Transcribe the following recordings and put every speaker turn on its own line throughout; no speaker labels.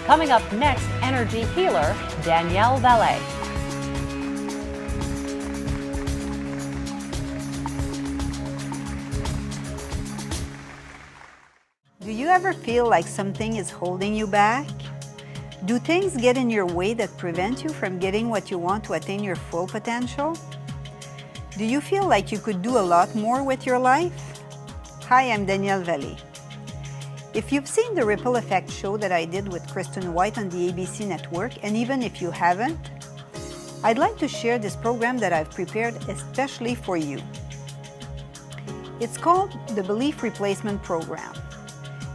Coming up next, energy healer Danielle Vallee.
Do you ever feel like something is holding you back? Do things get in your way that prevent you from getting what you want to attain your full potential? Do you feel like you could do a lot more with your life? Hi, I'm Danielle Vallee. If you've seen the Ripple Effect show that I did with Kristen White on the ABC network, and even if you haven't, I'd like to share this program that I've prepared especially for you. It's called the Belief Replacement Program.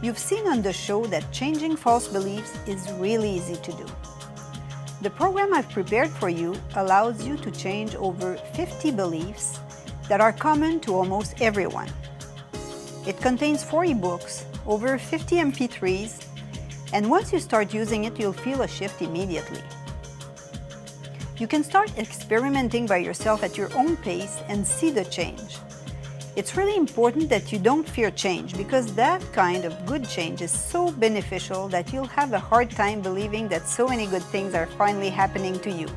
You've seen on the show that changing false beliefs is really easy to do. The program I've prepared for you allows you to change over 50 beliefs that are common to almost everyone. It contains 40 books, over 50 MP3s, and once you start using it, you'll feel a shift immediately. You can start experimenting by yourself at your own pace and see the change. It's really important that you don't fear change, because that kind of good change is so beneficial that you'll have a hard time believing that so many good things are finally happening to you.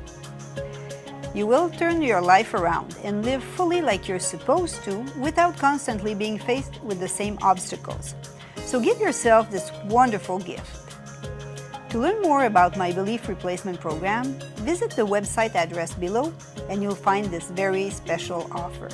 You will turn your life around and live fully like you're supposed to without constantly being faced with the same obstacles. So give yourself this wonderful gift. To learn more about my Belief Replacement Program, visit the website address below and you'll find this very special offer.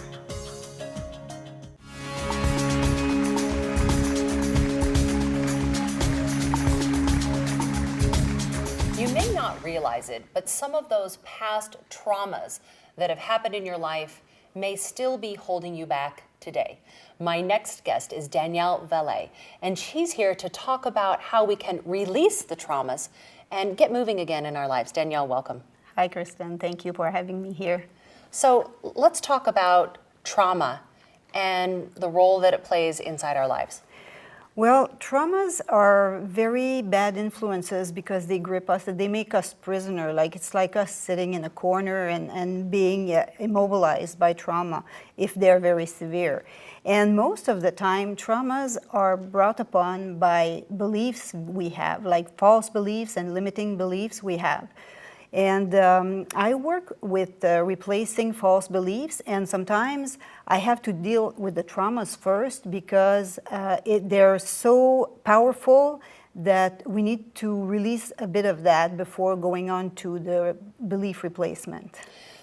You may not realize it, but some of those past traumas that have happened in your life may still be holding you back today. My next guest is Danielle Vallee, and she's here to talk about how we can release the traumas and get moving again in our lives. Danielle, welcome.
Hi, Kristen. Thank you for having me here.
So let's talk about trauma and the role that it plays inside our lives.
Well, traumas are very bad influences because they grip us, they make us prisoner. It's like us sitting in a corner and being immobilized by trauma if they're very severe. And most of the time, traumas are brought upon by beliefs we have, like false beliefs and limiting beliefs we have. And I work with replacing false beliefs, and sometimes I have to deal with the traumas first because they're so powerful that we need to release a bit of that before going on to the belief replacement.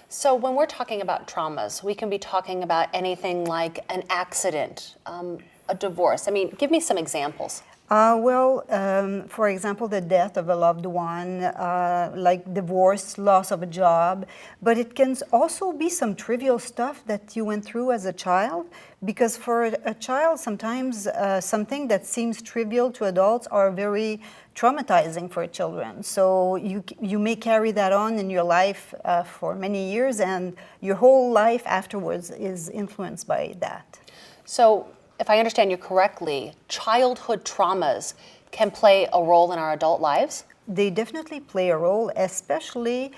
So when we're talking about traumas, we can be talking about anything like an accident, a divorce. I mean, give me some examples.
For example, the death of a loved one, like divorce, loss of a job, but it can also be some trivial stuff that you went through as a child, because for a child, sometimes something that seems trivial to adults are very traumatizing for children. So you may carry that on in your life for many years, and your whole life afterwards is influenced by that.
So, if I understand you correctly, childhood traumas can play a role in our adult lives?
They definitely play a role, especially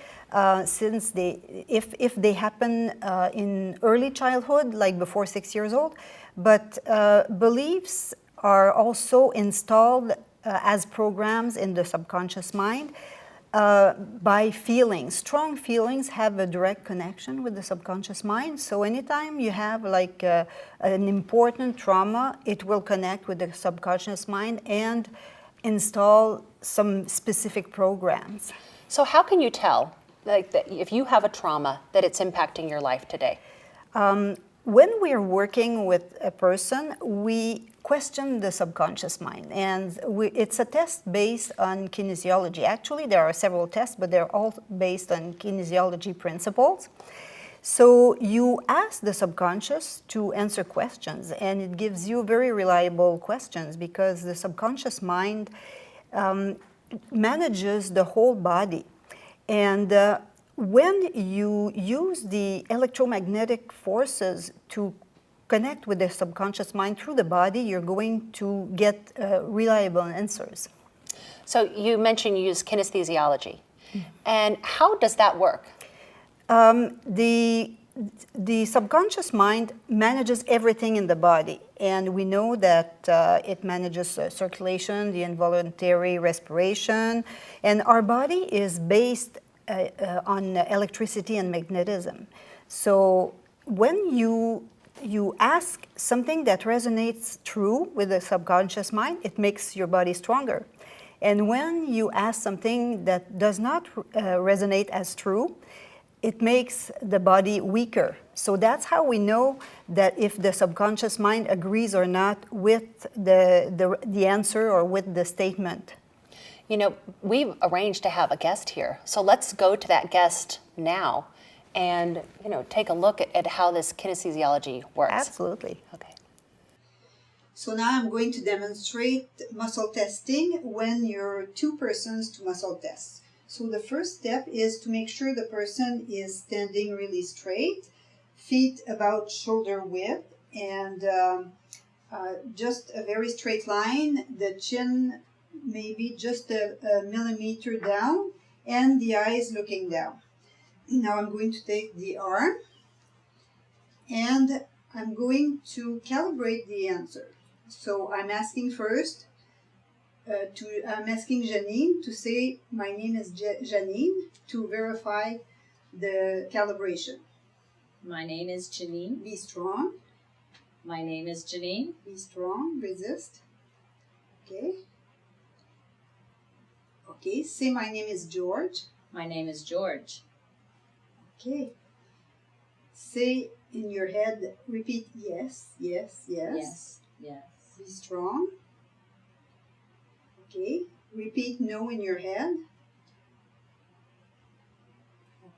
since if they happen in early childhood, like before 6 years old. But beliefs are also installed as programs in the subconscious mind by feelings. Strong feelings have a direct connection with the subconscious mind. So anytime you have like an important trauma, it will connect with the subconscious mind and install some specific programs.
So how can you tell, like, that if you have a trauma, that it's impacting your life today?
When we're working with a person, we question the subconscious mind, and it's a test based on kinesiology. Actually, there are several tests, but they're all based on kinesiology principles. So you ask the subconscious to answer questions, and it gives you very reliable questions because the subconscious mind manages the whole body. And when you use the electromagnetic forces to connect with the subconscious mind through the body, you're going to get reliable answers.
So you mentioned you use kinesthesiology. And how does that work?
The the subconscious mind manages everything in the body, and we know that it manages circulation, the involuntary respiration, and our body is based on electricity and magnetism. So when you ask something that resonates true with the subconscious mind, it makes your body stronger. And when you ask something that does not resonate as true, it makes the body weaker. So that's how we know that if the subconscious mind agrees or not with the answer or with the statement.
You know, we've arranged to have a guest here, so let's go to that guest now and, you know, take a look at how this kinesthesiology works.
Absolutely.
Okay.
So now I'm going to demonstrate muscle testing when you're two persons to muscle test. So the first step is to make sure the person is standing really straight, feet about shoulder width, and just a very straight line, the chin maybe just a millimeter down, and the eyes looking down. Now I'm going to take the arm, and I'm going to calibrate the answer. So I'm asking first, I'm asking Janine to say, my name is Janine, to verify the calibration.
My name is Janine.
Be strong.
My name is Janine.
Be strong. Resist. Okay. Okay. Say, my name is George.
My name is George.
Okay. Say in your head, repeat yes, yes, yes.
Yes, yes.
Be strong. Okay. Repeat no in your head.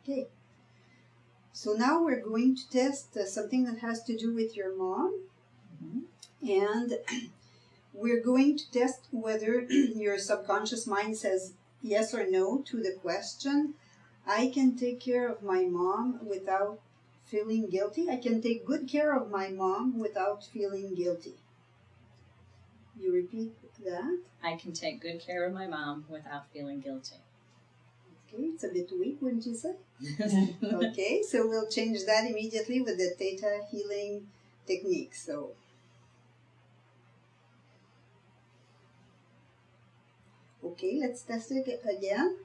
Okay. So now we're going to test something that has to do with your mom. Mm-hmm. And we're going to test whether your subconscious mind says yes or no to the question, I can take care of my mom without feeling guilty. I can take good care of my mom without feeling guilty. You repeat that.
I can take good care of my mom without feeling guilty.
Okay, it's a bit weak, wouldn't you say? Okay, so we'll change that immediately with the Theta Healing technique. So, okay, let's test it again.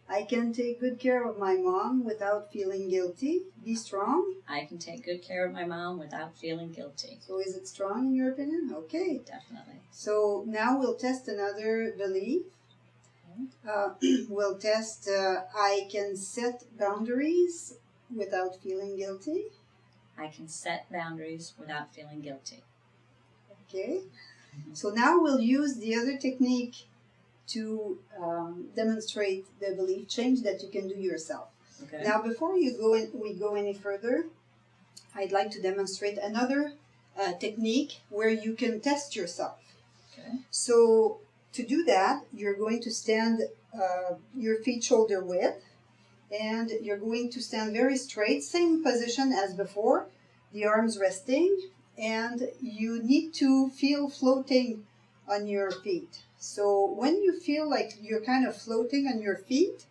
I can take good care of my mom without feeling guilty. Be strong.
I can take good care of my mom without feeling guilty.
So is it strong in your opinion? Okay.
Definitely.
So now we'll test another belief. We'll test I can set boundaries without feeling guilty.
I can set boundaries without feeling guilty.
Okay. So now we'll use the other technique to demonstrate the belief change that you can do yourself.
Okay.
Now, before we go any further, I'd like to demonstrate another technique where you can test yourself.
Okay.
So to do that, you're going to stand your feet shoulder width, and you're going to stand very straight, same position as before, the arms resting, and you need to feel floating on your feet. So when you feel like you're kind of floating on your feet,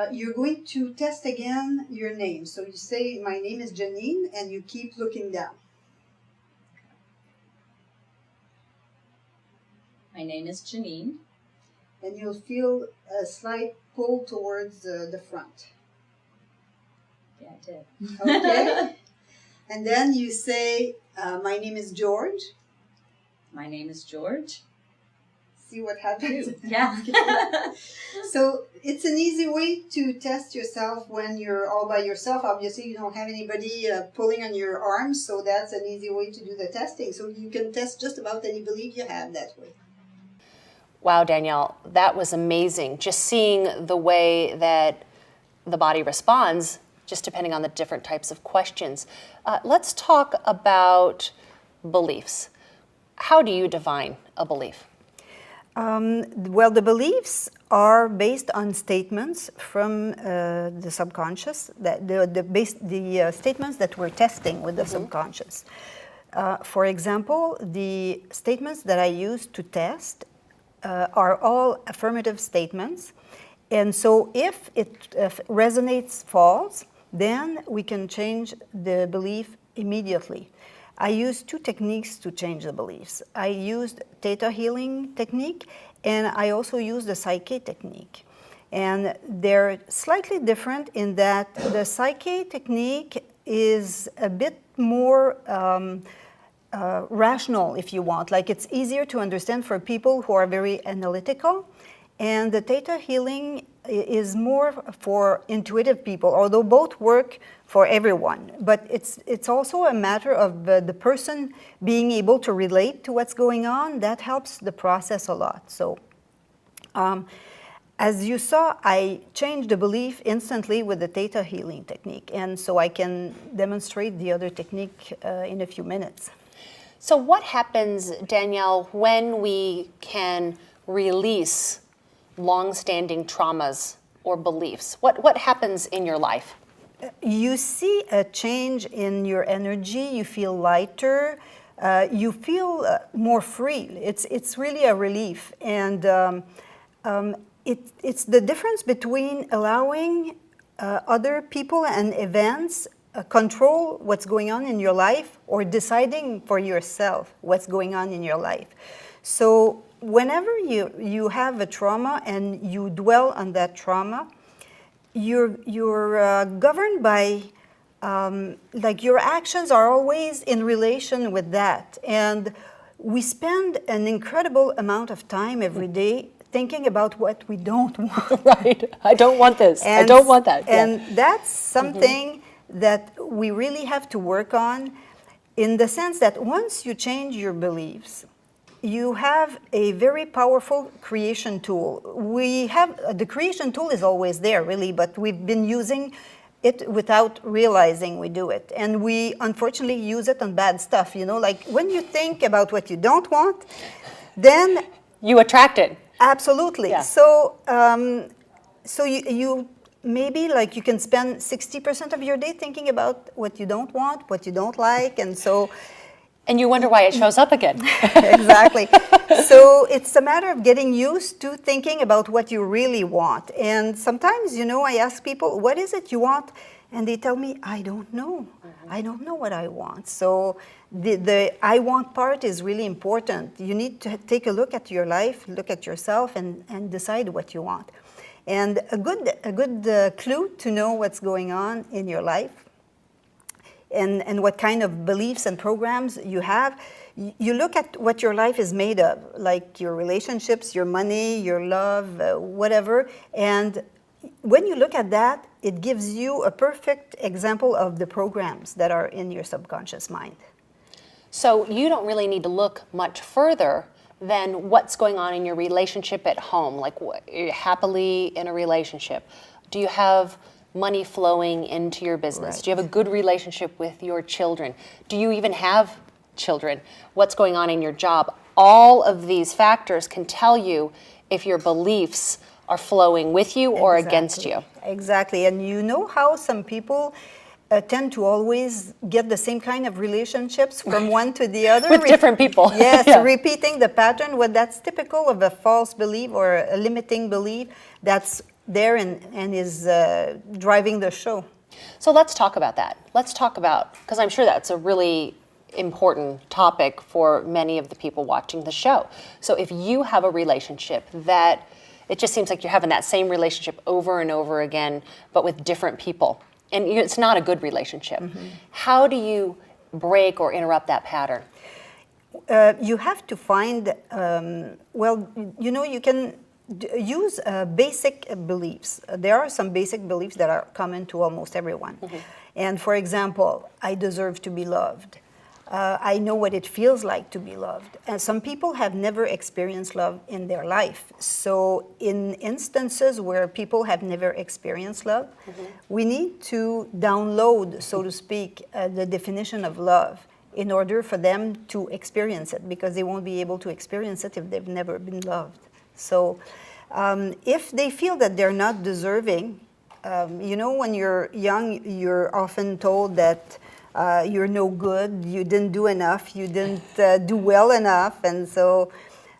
you're going to test again your name. So you say, my name is Janine, and you keep looking down.
My name is Janine.
And you'll feel a slight pull towards the front.
Yeah, I did.
Okay. And then you say, my name is George.
My name is George.
See what happens?
Yeah.
So it's an easy way to test yourself when you're all by yourself. Obviously, you don't have anybody pulling on your arms, so that's an easy way to do the testing. So you can test just about any belief you have that way.
Wow, Danielle, that was amazing. Just seeing the way that the body responds, just depending on the different types of questions. Let's talk about beliefs. How do you define a belief?
Well, the beliefs are based on statements from the subconscious, the statements that we're testing with the subconscious. For example, the statements that I use to test are all affirmative statements. And so if it resonates false, then we can change the belief immediately. I used two techniques to change the beliefs. I used theta healing technique, and I also used the Psyche technique. And they're slightly different in that the Psyche technique is a bit more rational, if you want. Like, it's easier to understand for people who are very analytical. And the theta healing is more for intuitive people, although both work for everyone. But it's also a matter of the person being able to relate to what's going on. That helps the process a lot. So as you saw, I changed the belief instantly with the theta healing technique. And so I can demonstrate the other technique in a few minutes.
So what happens, Danielle, when we can release long-standing traumas or beliefs? What happens in your life?
You see a change in your energy. You feel lighter. You feel more free. It's really a relief. And it's the difference between allowing other people and events control what's going on in your life or deciding for yourself what's going on in your life. So whenever you have a trauma and you dwell on that trauma, you're governed by, like, your actions are always in relation with that. And we spend an incredible amount of time every day thinking about what we don't want.
Right. I don't want this. I don't want that.
And that's something that we really have to work on, in the sense that once you change your beliefs, you have a very powerful creation tool. We have, the creation tool is always there, really, but we've been using it without realizing we do it. And we unfortunately use it on bad stuff, you know, like when you think about what you don't want, then
you attract it.
Absolutely.
Yeah.
So, so you maybe, like, you can spend 60% of your day thinking about what you don't want, what you don't like, and so...
And you wonder why it shows up again.
Exactly. So it's a matter of getting used to thinking about what you really want. And sometimes, you know, I ask people, what is it you want? And they tell me, I don't know. I don't know what I want. So the I want part is really important. You need to take a look at your life, look at yourself, and decide what you want. And a good clue to know what's going on in your life and what kind of beliefs and programs you have, you look at what your life is made of, like your relationships, your money, your love, whatever. And when you look at that, it gives you a perfect example of the programs that are in your subconscious mind.
So you don't really need to look much further than what's going on in your relationship at home. Like, you're happily in a relationship. Do you have money flowing into your business?
Right.
Do you have a good relationship with your children? Do you even have children? What's going on in your job? All of these factors can tell you if your beliefs are flowing with you or against you.
Exactly. And you know how some people tend to always get the same kind of relationships from one to the other?
With different people.
Yes,
Yeah.
Repeating the pattern. Well, that's typical of a false belief or a limiting belief that's there and is driving the show.
So let's talk about that. Let's talk about, because I'm sure that's a really important topic for many of the people watching the show. So if you have a relationship that it just seems like you're having that same relationship over and over again, but with different people, and it's not a good relationship, how do you break or interrupt that pattern?
You have to find, well, you know, you can use basic beliefs. There are some basic beliefs that are common to almost everyone. And for example, I deserve to be loved. I know what it feels like to be loved. And some people have never experienced love in their life. So in instances where people have never experienced love, we need to download, so to speak, the definition of love in order for them to experience it, because they won't be able to experience it if they've never been loved. So if they feel that they're not deserving, you know, when you're young, you're often told that you're no good, you didn't do enough, you didn't do well enough, and so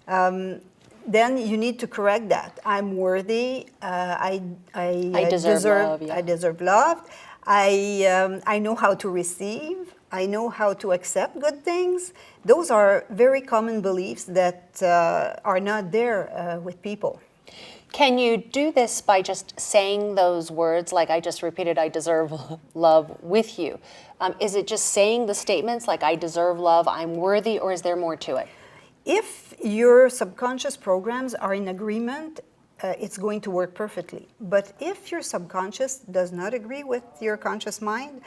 then you need to correct that. I'm worthy, I deserve love,
yeah.
I deserve love, I know how to receive. I know how to accept good things. Those are very common beliefs that are not there with people.
Can you do this by just saying those words, like I just repeated, I deserve love with you? Is it just saying the statements like I deserve love, I'm worthy, or is there more to it?
If your subconscious programs are in agreement, it's going to work perfectly. But if your subconscious does not agree with your conscious mind,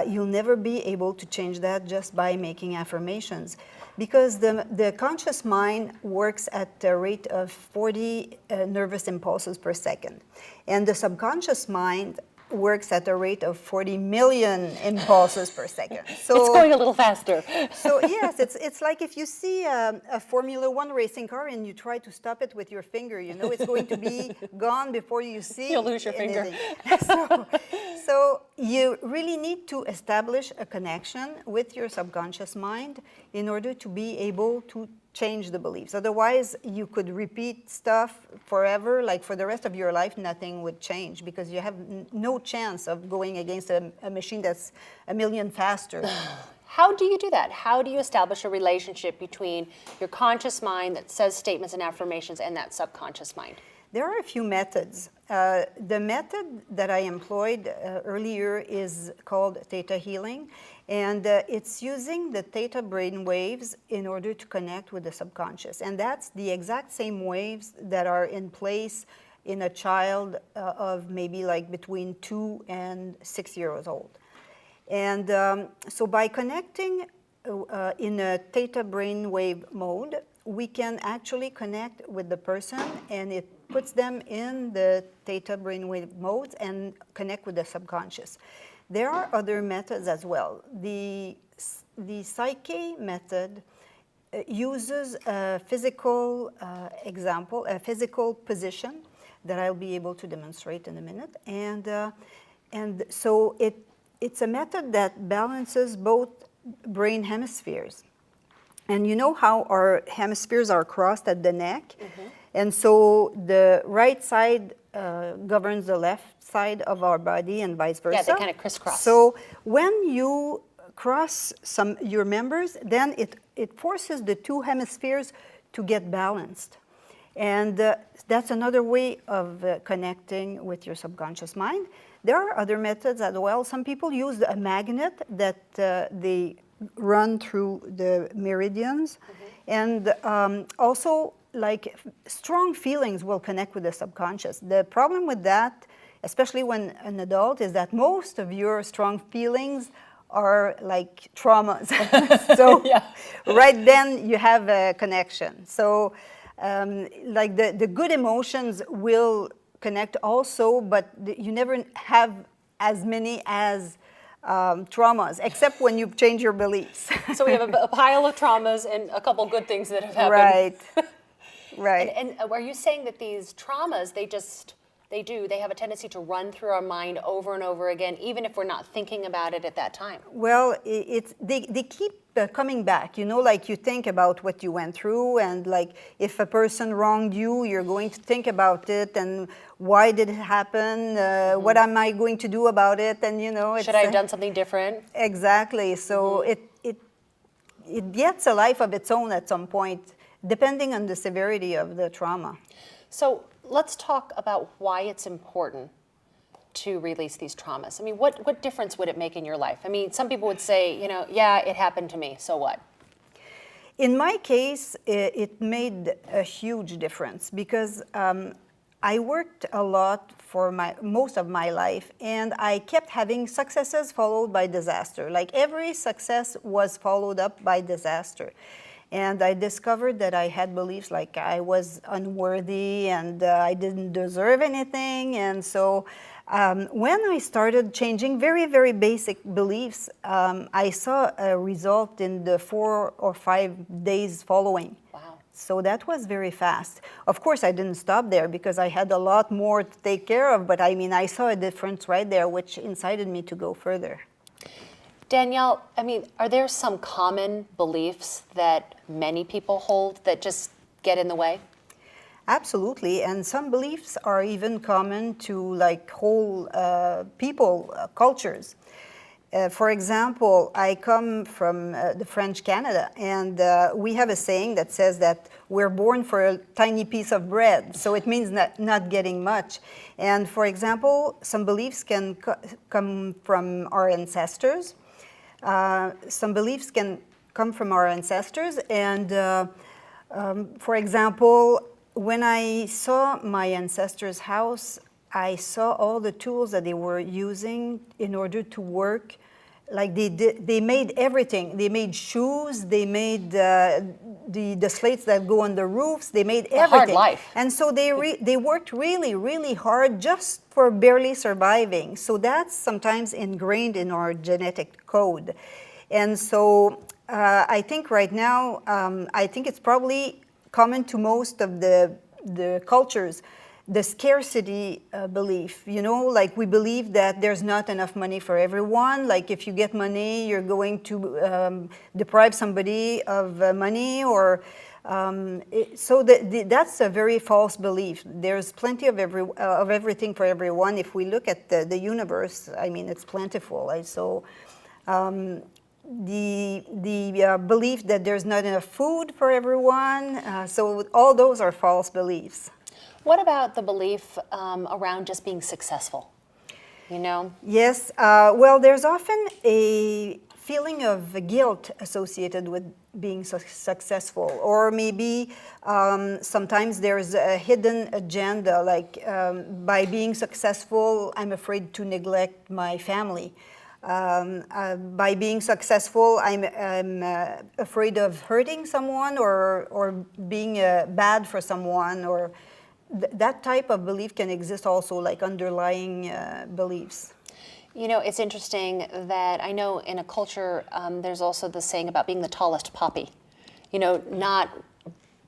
you'll never be able to change that just by making affirmations. Because the conscious mind works at a rate of 40 nervous impulses per second. And the subconscious mind works at a rate of 40 million impulses per second. So
it's going a little faster.
So yes, it's like if you see a Formula One racing car and you try to stop it with your finger, you know it's going to be gone before you see.
You'll lose your
anything.
finger.
So you really need to establish a connection with your subconscious mind in order to be able to change the beliefs. Otherwise, you could repeat stuff forever, like for the rest of your life, nothing would change because you have no chance of going against a machine that's a million faster.
How do you do that? How do you establish a relationship between your conscious mind that says statements and affirmations and that subconscious mind?
There are a few methods. The method that I employed earlier is called theta healing, and it's using the theta brain waves in order to connect with the subconscious. And that's the exact same waves that are in place in a child of maybe like between 2 and 6 years old. And so by connecting in a theta brain wave mode, we can actually connect with the person, and it puts them in the theta brainwave modes and connect with the subconscious. There are other methods as well. The Psyche method uses a physical example, a physical position that I'll be able to demonstrate in a minute. And so it's a method that balances both brain hemispheres. And you know how our hemispheres are crossed at the neck? Mm-hmm. And so the right side governs the left side of our body and vice versa.
Yeah, they kind of crisscross.
So when you cross your members, then it forces the two hemispheres to get balanced. And that's another way of connecting with your subconscious mind. There are other methods as well. Some people use a magnet that they run through the meridians. Mm-hmm. And also, like, strong feelings will connect with the subconscious. The problem with that, especially when an adult, is that most of your strong feelings are like traumas. So yeah. Right then you have a connection. So like the good emotions will connect also, but you never have as many as traumas, except when you change your beliefs.
So we have a pile of traumas and a couple good things that have happened.
Right, right.
And are you saying that these traumas, they have a tendency to run through our mind over and over again, even if we're not thinking about it at that time?
Well, they keep coming back, you know, like you think about what you went through, and like if a person wronged you, you're going to think about it, and why did it happen? Mm-hmm. What am I going to do about it? And you know,
should I have done something different?
Exactly. So mm-hmm. it gets a life of its own at some point, depending on the severity of the trauma.
So let's talk about why it's important to release these traumas. I mean, what difference would it make in your life? I mean, some people would say, you know, yeah, it happened to me, so what?
In my case, it made a huge difference because I worked a lot for most of my life, and I kept having successes followed by disaster. Like every success was followed up by disaster. And I discovered that I had beliefs like I was unworthy and I didn't deserve anything. And so when I started changing very, very basic beliefs, I saw a result in the 4 or 5 days following.
Wow.
So that was very fast. Of course, I didn't stop there because I had a lot more to take care of. But I mean, I saw a difference right there, which incited me to go further.
Danielle, I mean, are there some common beliefs that many people hold that just get in the way?
Absolutely, and some beliefs are even common to like whole people, cultures. For example, I come from the French Canada, and we have a saying that says that we're born for a tiny piece of bread, so it means not getting much. And for example, some beliefs can come from our ancestors. Some beliefs can come from our ancestors, and for example, when I saw my ancestors' house, I saw all the tools that they were using in order to work. Like they made everything. They made shoes. They made the slates that go on the roofs. They made everything.
A hard life.
And so they worked really, really hard just for barely surviving. So that's sometimes ingrained in our genetic code. And so I think right now, I think it's probably common to most of the cultures, the scarcity belief, you know, like we believe that there's not enough money for everyone. Like if you get money, you're going to deprive somebody of money, or so that's a very false belief. There's plenty of everything for everyone. If we look at the universe, I mean, it's plentiful. So the belief that there's not enough food for everyone. So all those are false beliefs.
What about the belief around just being successful? You know?
Yes. Well, there's often a feeling of guilt associated with being successful, or maybe sometimes there's a hidden agenda, like by being successful, I'm afraid to neglect my family. By being successful, I'm afraid of hurting someone, or being bad for someone, or that type of belief can exist also, like underlying beliefs.
You know, it's interesting that I know in a culture there's also the saying about being the tallest poppy. You know, not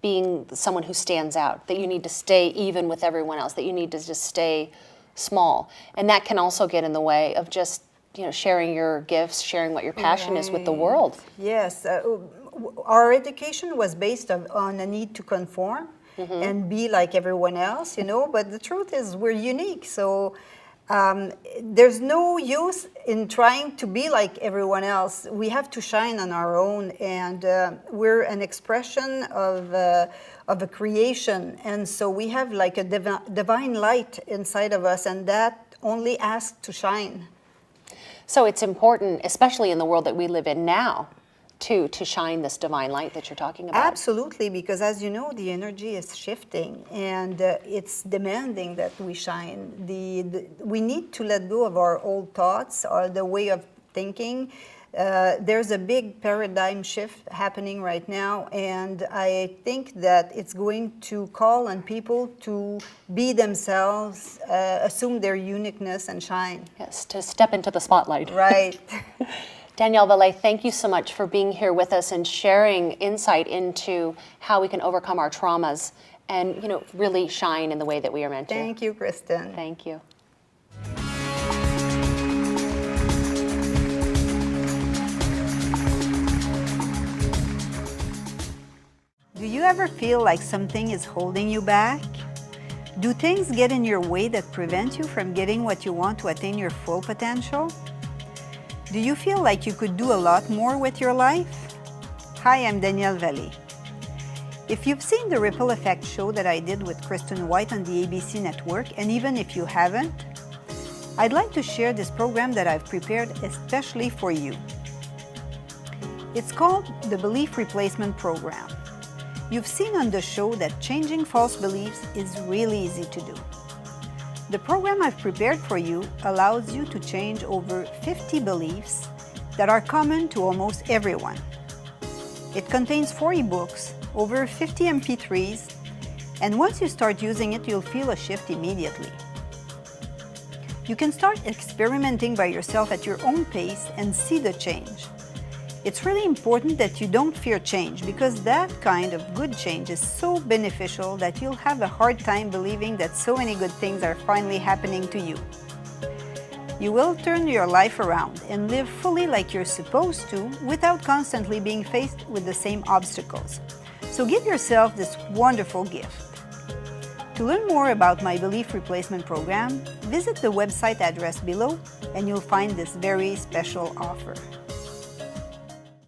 being someone who stands out, that you need to stay even with everyone else, that you need to just stay small. And that can also get in the way of just, you know, sharing your gifts, sharing what your passion is with the world.
Yes. Our education was based on a need to conform. Mm-hmm. And be like everyone else, you know, but the truth is we're unique. So there's no use in trying to be like everyone else. We have to shine on our own, and we're an expression of a creation. And so we have like a divine light inside of us, and that only asks to shine.
So it's important, especially in the world that we live in now, to shine this divine light that you're talking about.
Absolutely, because as you know, the energy is shifting, and it's demanding that we shine. We need to let go of our old thoughts or the way of thinking. There's a big paradigm shift happening right now, and I think that it's going to call on people to be themselves, assume their uniqueness, and shine.
Yes, to step into the spotlight.
Right.
Danielle Vallee, thank you so much for being here with us and sharing insight into how we can overcome our traumas and, you know, really shine in the way that we are meant to.
Thank you, Kristen.
Thank you.
Do you ever feel like something is holding you back? Do things get in your way that prevent you from getting what you want to attain your full potential? Do you feel like you could do a lot more with your life? Hi, I'm Danielle Vallee. If you've seen the Ripple Effect show that I did with Kristen White on the ABC network, and even if you haven't, I'd like to share this program that I've prepared especially for you. It's called the Belief Replacement Program. You've seen on the show that changing false beliefs is really easy to do. The program I've prepared for you allows you to change over 50 beliefs that are common to almost everyone. It contains 4 ebooks, over 50 MP3s, and once you start using it, you'll feel a shift immediately. You can start experimenting by yourself at your own pace and see the change. It's really important that you don't fear change, because that kind of good change is so beneficial that you'll have a hard time believing that so many good things are finally happening to you. You will turn your life around and live fully like you're supposed to without constantly being faced with the same obstacles. So give yourself this wonderful gift. To learn more about my belief replacement program, visit the website address below and you'll find this very special offer.